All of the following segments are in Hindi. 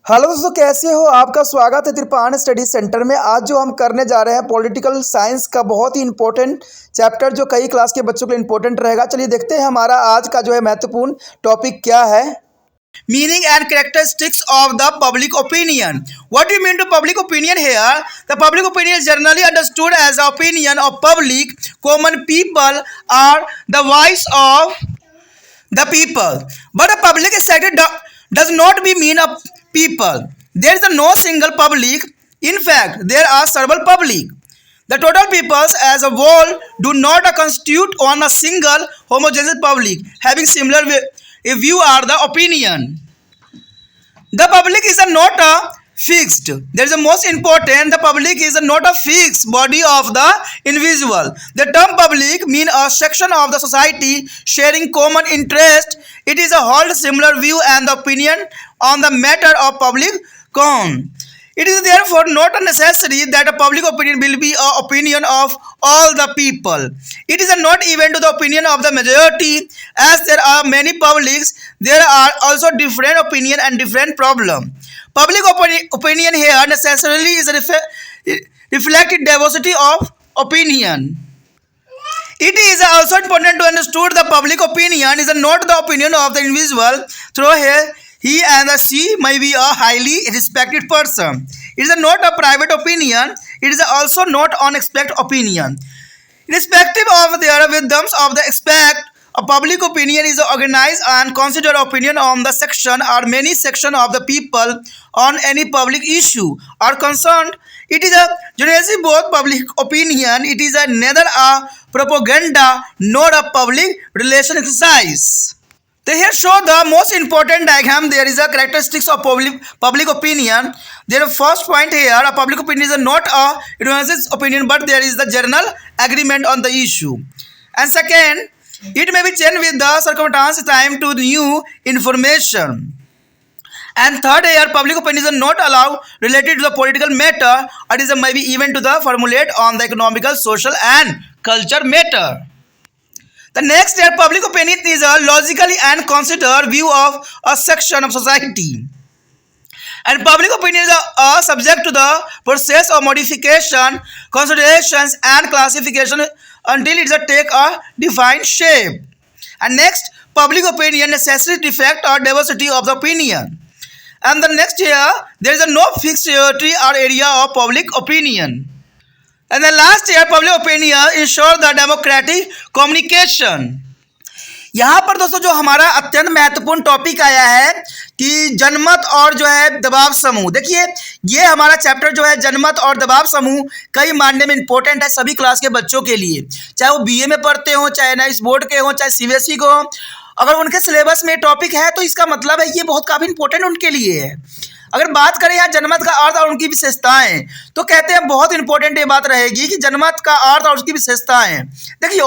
हेलो दोस्तों, कैसे हो? आपका स्वागत है त्रिपान स्टडी सेंटर में। आज जो हम करने जा रहे हैं पॉलिटिकल साइंस का बहुत ही इंपॉर्टेंट चैप्टर, जो कई क्लास के बच्चों के लिए इंपॉर्टेंट रहेगा। चलिए देखते हैं हमारा आज का जो है महत्वपूर्ण टॉपिक क्या है। Meaning and characteristics of the public opinion. What you mean to public opinion here? The public opinion is generally understood as the opinion of public common people are the voice of the people, but a public sector does not be mean a people. There is no single public. In fact, there are several public. The total peoples as a whole do not constitute on a single homogeneous public having similar view are the opinion. The public is not a fixed. There is a most important. The public is not a fixed body of the individual. The term public mean a section of the society sharing common interest. It is a hold similar view and the opinion on the matter of public concern. It is therefore not a necessary that a public opinion will be a opinion of all the people. It is not even to the opinion of the majority. As there are many publics, there are also different opinion and different problem. Public opinion here necessarily is reflected diversity of opinion. It is also important to understand the public opinion is not the opinion of the individual. Through here, he and she may be a highly respected person. It is not a private opinion. It is also not unexpected opinion. Irrespective of their wisdoms of the expect, a public opinion is organized and considered opinion on the section or many section of the people on any public issue or concerned. It is a generally both public opinion. It is neither a propaganda nor a public relation exercise. They here show the most important diagram. There is a characteristics of public opinion. Their first point here, a public opinion is not a unanimous opinion, but there is the general agreement on the issue. And second, it may be changed with the circumstance time to new information. And third here, public opinion is not allowed related to the political matter. It is maybe even to the formulate on the economical, social and culture matter. The next year, public opinion is a logically and considered view of a section of society. And public opinion is a subject to the process of modification, considerations and classification until it take a defined shape. And next, public opinion necessary defect or diversity of the opinion. And the next here, there is no fixed territory or area of public opinion. And the last year, public opinion ensure the democratic communication. यहाँ पर दोस्तों जो हमारा अत्यंत महत्वपूर्ण टॉपिक आया है कि जनमत और जो है दबाव समूह। देखिए, ये हमारा चैप्टर जो है जनमत और दबाव समूह कई मायने में इंपॉर्टेंट है सभी क्लास के बच्चों के लिए, चाहे वो बीए में पढ़ते हो, चाहे ना इस बोर्ड के हो, चाहे सीबीएसई को हो। अगर उनके सिलेबस में टॉपिक है तो इसका मतलब है ये बहुत काफ़ी इंपॉर्टेंट उनके लिए है। अगर बात करें यहाँ जनमत का अर्थ और उनकी विशेषताएं, तो कहते हैं बहुत इंपॉर्टेंट ये बात रहेगी कि जनमत का अर्थ और उसकी विशेषताएं। देखिए,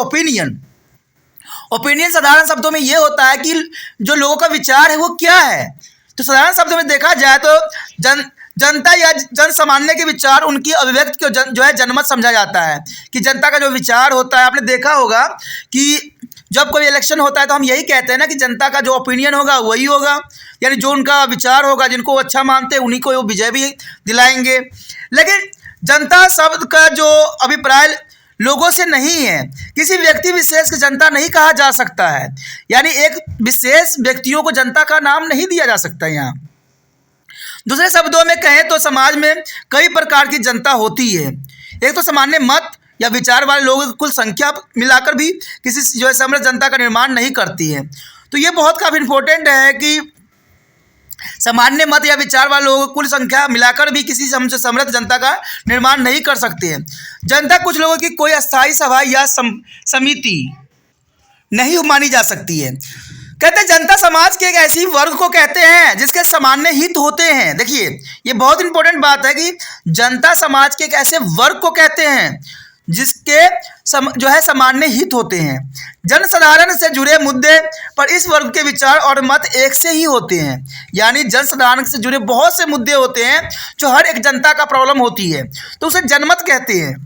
ओपिनियन साधारण शब्दों में ये होता है कि जो लोगों का विचार है वो क्या है। तो साधारण शब्दों में देखा जाए तो जनता या जन सामान्य के विचार, उनकी अभिव्यक्ति को जो है जनमत समझा जाता है कि जनता का जो विचार होता है। आपने देखा होगा कि जब कोई इलेक्शन होता है तो हम यही कहते हैं ना कि जनता का जो ओपिनियन होगा वही होगा, यानी जो उनका विचार होगा, जिनको वो अच्छा मानते हैं उन्हीं को वो विजय भी दिलाएंगे। लेकिन जनता शब्द का जो अभिप्राय लोगों से नहीं है, किसी व्यक्ति विशेष को जनता नहीं कहा जा सकता है, यानी एक विशेष व्यक्तियों को जनता का नाम नहीं दिया जा सकता। यहाँ दूसरे शब्दों में कहें तो समाज में कई प्रकार की जनता होती है। एक तो सामान्य मत या विचार वाले लोगों की कुल संख्या मिलाकर भी किसी जो है समृद्ध जनता का निर्माण नहीं करती है। तो ये बहुत काफ़ी इंपॉर्टेंट है कि सामान्य मत या विचार वाले लोगों की कुल संख्या मिलाकर भी किसी समृद्ध जनता का निर्माण नहीं कर सकते हैं। जनता कुछ लोगों की कोई अस्थायी सभा या समिति नहीं मानी जा सकती है। कहते हैं जनता समाज के एक ऐसी वर्ग को कहते हैं जिसके सामान्य हित होते हैं। देखिए, ये बहुत इंपॉर्टेंट बात है कि जनता समाज के एक ऐसे वर्ग को कहते हैं जिसके जो है सामान्य हित होते हैं। जनसाधारण से जुड़े मुद्दे पर इस वर्ग के विचार और मत एक से ही होते हैं, यानी जनसाधारण से जुड़े बहुत से मुद्दे होते हैं जो हर एक जनता का प्रॉब्लम होती है, तो उसे जनमत कहते हैं।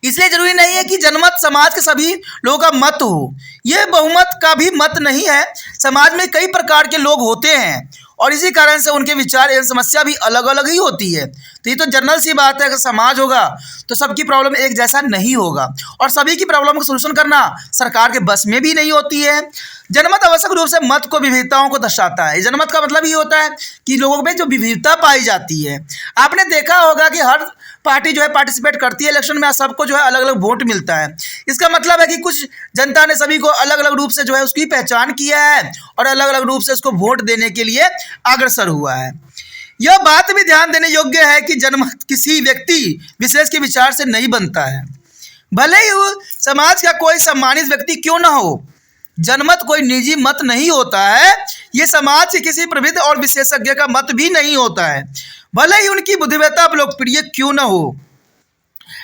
इसलिए जरूरी नहीं है कि जनमत समाज के सभी लोगों का मत हो, यह बहुमत का भी मत नहीं है। समाज में कई प्रकार के लोग होते हैं और इसी कारण से उनके विचार एवं समस्या भी अलग अलग ही होती है। तो ये तो जनरल सी बात है, अगर समाज होगा तो सबकी प्रॉब्लम एक जैसा नहीं होगा और सभी की प्रॉब्लम का सोल्यूशन करना सरकार के बस में भी नहीं होती है। जनमत आवश्यक रूप से मत को विविधताओं को दर्शाता है। जनमत का मतलब ये होता है कि लोगों में जो विविधता पाई जाती है। आपने देखा होगा कि हर पार्टी जो है पार्टिसिपेट करती है इलेक्शन में, सबको जो है अलग अलग वोट मिलता है। इसका मतलब है कि कुछ जनता ने सभी को अलग अलग रूप से जो है उसकी पहचान किया है और अलग अलग रूप से उसको वोट देने के लिए अग्रसर हुआ है। यह बात भी ध्यान देने योग्य है कि जनमत किसी व्यक्ति विशेष के विचार से नहीं बनता है, भले ही वो समाज का कोई सम्मानित व्यक्ति क्यों न हो। जनमत कोई निजी मत नहीं होता है, ये समाज के किसी प्रभुत्व और विशेषज्ञ का मत भी नहीं होता है, भले ही उनकी बुद्धिमत्ता लोकप्रिय क्यों न हो।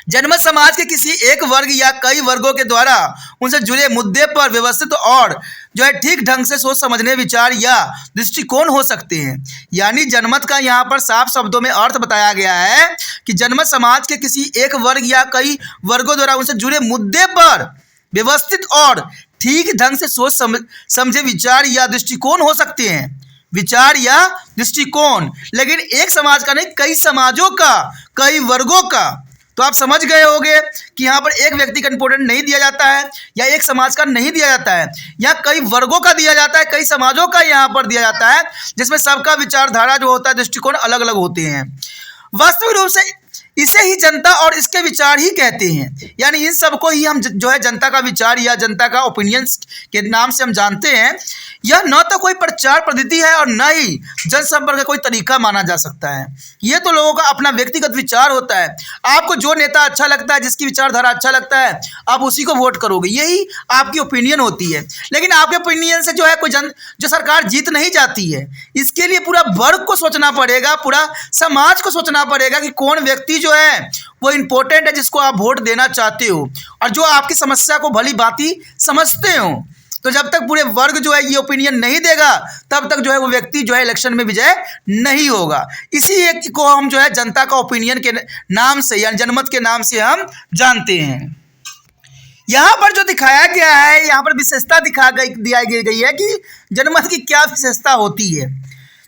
जनमत समाज के किसी एक वर्ग या कई वर्गों के द्वारा उनसे जुड़े मुद्दे पर व्यवस्थित और जो है ठीक ढंग से सोच समझने विचार या दृष्टिकोण हो सकते हैं। यानी जनमत का यहाँ पर साफ शब्दों में अर्थ बताया गया है कि जनमत समाज के किसी एक वर्ग या कई वर्गों द्वारा उनसे जुड़े मुद्दे पर व्यवस्थित और ठीक ढंग से सोच समझे विचार या दृष्टिकोण हो सकते हैं। विचार या दृष्टिकोण, लेकिन एक समाज का नहीं, कई समाजों का, कई वर्गों का। तो आप समझ गए होंगे कि यहाँ पर एक व्यक्ति का इंपॉर्टेंट नहीं दिया जाता है या एक समाज का नहीं दिया जाता है, यहाँ कई वर्गों का दिया जाता है, कई समाजों का यहाँ पर दिया जाता है, जिसमें सबका विचारधारा जो होता है, दृष्टिकोण अलग अलग होते हैं। वास्तविक रूप से इसे ही जनता और इसके विचार ही कहते हैं। यानी इन सबको ही हम जो है जनता का विचार या जनता का ओपिनियंस के नाम से हम जानते हैं। यह न तो कोई प्रचार पद्धति है और न ही जनसंपर्क का कोई तरीका माना जा सकता है। यह तो लोगों का अपना व्यक्तिगत विचार होता है। आपको जो नेता अच्छा लगता है, जिसकी विचारधारा अच्छा लगता है, आप उसी को वोट करोगे, यही आपकी ओपिनियन होती है। लेकिन आपके ओपिनियन से जो है कोई जो सरकार जीत नहीं जाती है। इसके लिए पूरा वर्ग को सोचना पड़ेगा, पूरा समाज को सोचना पड़ेगा कि कौन व्यक्ति जो है वो इम्पोर्टेंट है, जिसको आप वोट देना चाहते हो और जो आपकी समस्या को भली भांति समझते हो। तो जब तक पूरे वर्ग जो है ये ओपिनियन नहीं देगा, तब तक जो है वो व्यक्ति जो है इलेक्शन में विजय नहीं होगा। इसी एक को हम जो है जनता का ओपिनियन के नाम से या जनमत के नाम से हम जानते हैं। यहाँ पर जो दिखाया गया है, यहाँ पर विशेषता दिखाई गई है कि जनमत की क्या विशेषता होती है।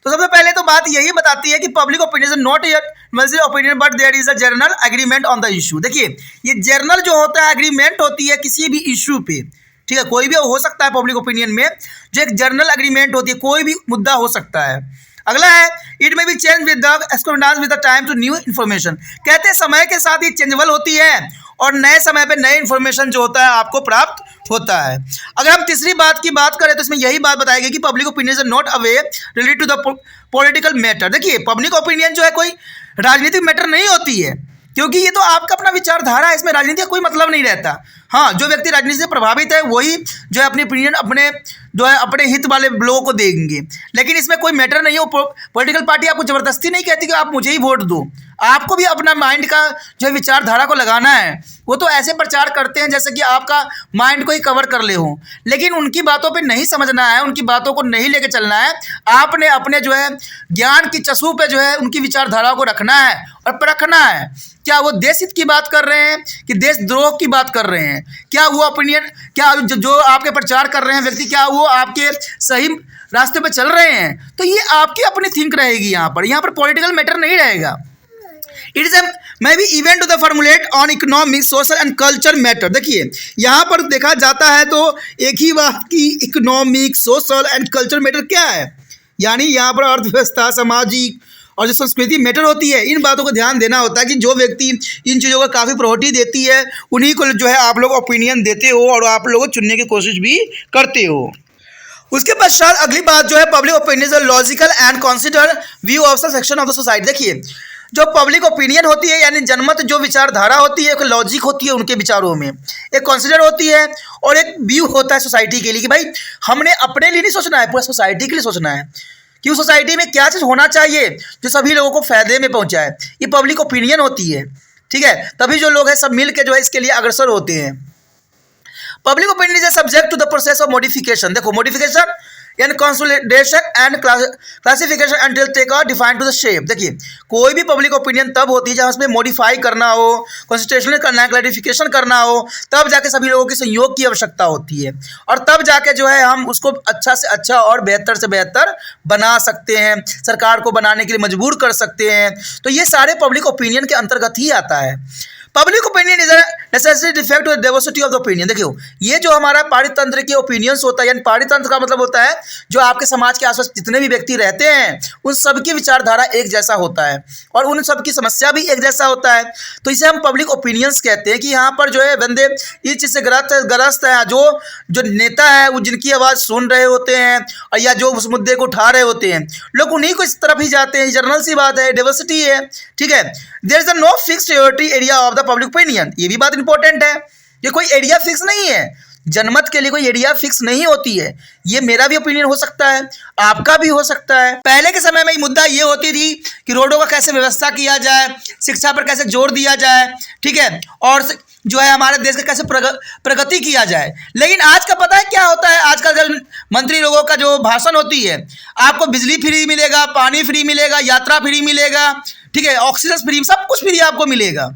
तो सबसे पहले तो बात यही बताती है कि public opinion is not universal opinion but there is a general agreement on the issue. देखिए, ये जर्नल जो होता है एग्रीमेंट होती है किसी भी इशू पे, ठीक है, कोई भी हो सकता है पब्लिक ओपिनियन में, जो एक जर्नल एग्रीमेंट होती है, कोई भी मुद्दा हो सकता है। अगला है it may be change with the accordance with the time to new information. कहते हैं समय के साथ ही चेंजेबल होती है और नए समय पे नए इन्फॉर्मेशन जो होता है आपको प्राप्त होता है। अगर हम तीसरी बात की बात करें तो इसमें यही बात बताई गई कि public opinion is not away related to the political matter. देखिए, पब्लिक ओपिनियन जो है कोई राजनीतिक मैटर नहीं होती है, क्योंकि ये तो आपका अपना विचारधारा है, इसमें राजनीति का कोई मतलब नहीं रहता। हाँ, जो व्यक्ति राजनीति से प्रभावित है वही जो है अपनी ओपिनियन अपने जो है अपने हित वाले लोगों को देंगे, लेकिन इसमें कोई मैटर नहीं हो। पॉलिटिकल पार्टी आपको ज़बरदस्ती नहीं कहती कि आप मुझे ही वोट दो, आपको भी अपना माइंड का जो है विचारधारा को लगाना है। वो तो ऐसे प्रचार करते हैं जैसे कि आपका माइंड को ही कवर कर ले हो, लेकिन उनकी बातों पे नहीं समझना है, उनकी बातों को नहीं लेके चलना है। आपने अपने जो है ज्ञान की चशू पे जो है उनकी विचारधारा को रखना है और परखना है, क्या वो देश हित की बात कर रहे हैं कि देशद्रोह की बात कर रहे हैं, क्या वो ओपिनियन, क्या जो आपके प्रचार कर रहे हैं व्यक्ति, क्या वो आपके सही रास्ते पे चल रहे हैं। तो ये आपकी अपनी थिंक रहेगी, यहाँ पर पॉलिटिकल मैटर नहीं रहेगा। It is may be event to the formulate on economic social and culture matter. देखिए, यहाँ पर देखा जाता है तो एक ही बात की economic social and culture matter क्या है, यानी यहाँ पर अर्थव्यवस्था, सामाजिक और जो संस्कृति मैटर होती है, इन बातों को ध्यान देना होता है कि जो व्यक्ति इन चीज़ों को काफ़ी प्रायोरिटी देती है उन्हीं को जो है आप लोग ओपिनियन देते हो और आप लोग चुनने की कोशिश भी करते हो। उसके पश्चात अगली बात जो है public opinion logical and consider view of the section of the society. देखिए, जो पब्लिक ओपिनियन होती है यानी जनमत जो विचारधारा होती है, एक लॉजिक होती है उनके विचारों में, एक कंसिडर होती है और एक व्यू होता है सोसाइटी के लिए कि भाई हमने अपने लिए नहीं सोचना है, पूरा सोसाइटी के लिए सोचना है कि उस सोसाइटी में क्या चीज़ होना चाहिए जो सभी लोगों को फायदे में पहुंचाए। ये पब्लिक ओपिनियन होती है, ठीक है। तभी जो लोग हैं सब मिल के जो है इसके लिए अग्रसर होते हैं। Public opinion is subject to the process of modification. देखो, modification in consolidation and classification until take a define to the shape. देखिए, कोई भी पब्लिक ओपिनियन तब होती है जहाँ उसमें मॉडिफाई करना हो, कॉन्स्टिट्यूशनल करना है, क्लैरिफिकेशन करना हो, तब जाके सभी लोगों के सहयोग की आवश्यकता होती है और तब जाके जो है हम उसको अच्छा से अच्छा और बेहतर से बेहतर बना सकते हैं, सरकार को बनाने के लिए मजबूर कर सकते हैं। तो ये सारे पब्लिक ओपिनियन के अंतर्गत ही आता है। Public opinion is necessary defect of diversity of the opinion. देखियो, ये जो हमारा पारितंत्र के ओपिनियंस होता है, यानी पारितंत्र का मतलब होता है जो आपके समाज के आसपास जितने भी व्यक्ति रहते हैं उन सबकी विचारधारा एक जैसा होता है और उन सबकी समस्या भी एक जैसा होता है। तो इसे हम पब्लिक ओपिनियंस कहते हैं कि यहाँ पर जो है बंदे इस चीज़ से ग्रस्त है, जो नेता है वो जिनकी आवाज़ सुन रहे होते हैं और या जो उस मुद्दे को उठा रहे होते हैं, लोग उन्हीं को इस तरफ ही जाते हैं। जनरल सी बात है, डाइवर्सिटी है, ठीक है। There is no fixed priority area of the public opinion. ये भी बात इंपॉर्टेंट है, ये कोई एरिया फिक्स नहीं है, जनमत के लिए कोई एरिया फिक्स नहीं होती है। ये मेरा भी ओपिनियन हो सकता है, आपका भी हो सकता है। पहले के समय में ये मुद्दा ये होती थी कि रोडों का कैसे व्यवस्था किया जाए, शिक्षा पर कैसे जोर दिया जाए, ठीक है, और जो है हमारे देश का कैसे प्रगति किया जाए। लेकिन आज का पता है क्या होता है, आजकल जब मंत्री लोगों का जो भाषण होती है, आपको बिजली फ्री मिलेगा, पानी फ्री मिलेगा, यात्रा फ्री मिलेगा, ठीक है, ऑक्सीजन फ्री, सब कुछ फ्री आपको मिलेगा।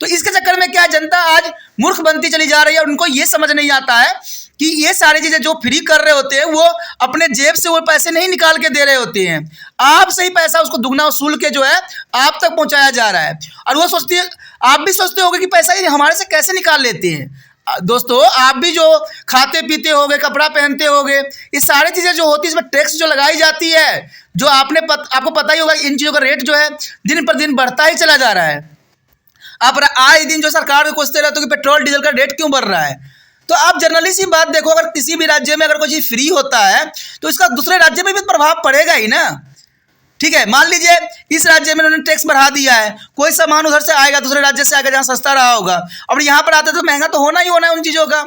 तो इसके चक्कर में क्या जनता आज मूर्ख बनती चली जा रही है और उनको ये समझ नहीं आता है कि ये सारी चीज़ें जो फ्री कर रहे होते हैं वो अपने जेब से वो पैसे नहीं निकाल के दे रहे होते हैं, आपसे ही पैसा उसको दुगना वसूल के जो है आप तक पहुंचाया जा रहा है। और वो सोचती है, आप भी सोचते होगे कि पैसा ही हमारे से कैसे निकाल लेते हैं। दोस्तों, आप भी जो खाते पीते होगे, कपड़ा पहनते होगे, ये सारी चीज़ें जो होती है इसमें टैक्स जो लगाई जाती है, जो आपको पता ही होगा इन चीज़ों का रेट जो है दिन पर दिन बढ़ता ही चला जा रहा है। आप आए दिन जो सरकार को पूछते रहते हो कि पेट्रोल डीजल का रेट क्यों बढ़ रहा है। तो आप जनरली सी बात देखो, अगर किसी भी राज्य में अगर कोई चीज़ फ्री होता है तो इसका दूसरे राज्य में भी प्रभाव पड़ेगा ही ना, ठीक है। मान लीजिए इस राज्य में उन्होंने टैक्स बढ़ा दिया है, कोई सामान उधर से आएगा, दूसरे राज्य से आएगा जहाँ सस्ता रहा होगा, और यहाँ पर आते तो महंगा तो होना ही होना है उन चीज़ों का।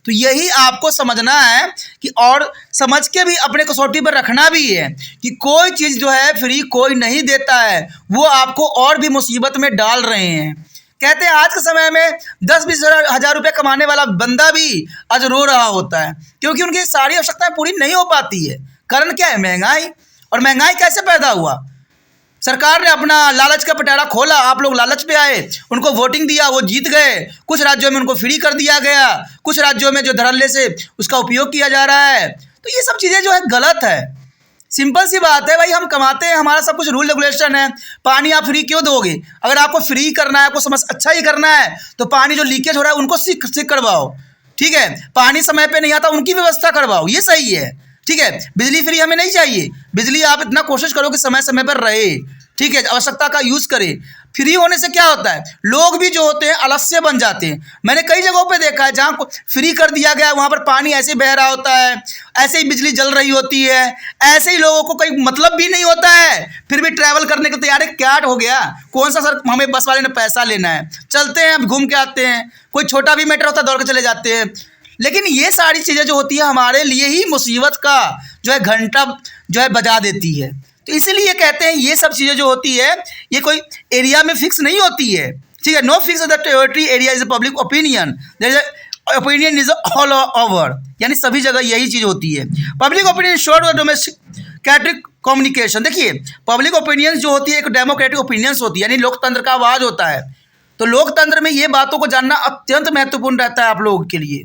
तो यही आपको समझना है कि और समझ के भी अपने कसौटी पर रखना भी है कि कोई चीज़ जो है फ्री कोई नहीं देता है, वो आपको और भी मुसीबत में डाल रहे हैं। कहते हैं आज के समय में 10-20 हज़ार रुपये कमाने वाला बंदा भी आज रो रहा होता है क्योंकि उनकी सारी आवश्यकताएं पूरी नहीं हो पाती है। कारण क्या है? महंगाई। और महंगाई कैसे पैदा हुआ? सरकार ने अपना लालच का पटारा खोला, आप लोग लालच पे आए, उनको वोटिंग दिया, वो जीत गए। कुछ राज्यों में उनको फ्री कर दिया गया, कुछ राज्यों में जो धड़ल्ले से उसका उपयोग किया जा रहा है। तो ये सब चीज़ें जो है गलत है। सिंपल सी बात है भाई, हम कमाते हैं, हमारा सब कुछ रूल रेगुलेशन है। पानी आप फ्री क्यों दोगे? अगर आपको फ्री करना है, आपको समझ अच्छा ही करना है, तो पानी जो लीकेज हो रहा है उनको सीख करवाओ, ठीक है। पानी समय पे नहीं आता उनकी व्यवस्था करवाओ, ये सही है, ठीक है। बिजली फ्री हमें नहीं चाहिए, बिजली आप इतना कोशिश करो कि समय समय पर रहे, ठीक है, आवश्यकता का यूज़ करें। फ्री होने से क्या होता है, लोग भी जो होते हैं आलस्य बन जाते हैं। मैंने कई जगहों पे देखा है जहाँ फ्री कर दिया गया है वहाँ पर पानी ऐसे बह रहा होता है, ऐसे ही बिजली जल रही होती है, ऐसे ही लोगों को कोई मतलब भी नहीं होता है, फिर भी ट्रैवल करने के तैयार है। क्या हो गया, कौन सा सर हमें बस वाले ने पैसा लेना है, चलते हैं, अब घूम के आते हैं। कोई छोटा भी मैटर होता है दौड़ के चले जाते हैं। लेकिन ये सारी चीज़ें जो होती है हमारे लिए ही मुसीबत का जो है घंटा जो है बजा देती है। तो इसीलिए कहते हैं ये सब चीज़ें जो होती है ये कोई एरिया में फिक्स नहीं होती है, ठीक है। No fix the territory area is a public opinion, there is opinion is all over, यानी सभी जगह यही चीज़ होती है। पब्लिक ओपिनियन शोर डोमेस्टिक कम्युनिकेशन। देखिए, पब्लिक ओपिनियन जो होती है एक डेमोक्रेटिक ओपिनियंस होती है, यानी लोकतंत्र का आवाज़ होता है। तो लोकतंत्र में ये बातों को जानना अत्यंत महत्वपूर्ण रहता है आप लोगों के लिए।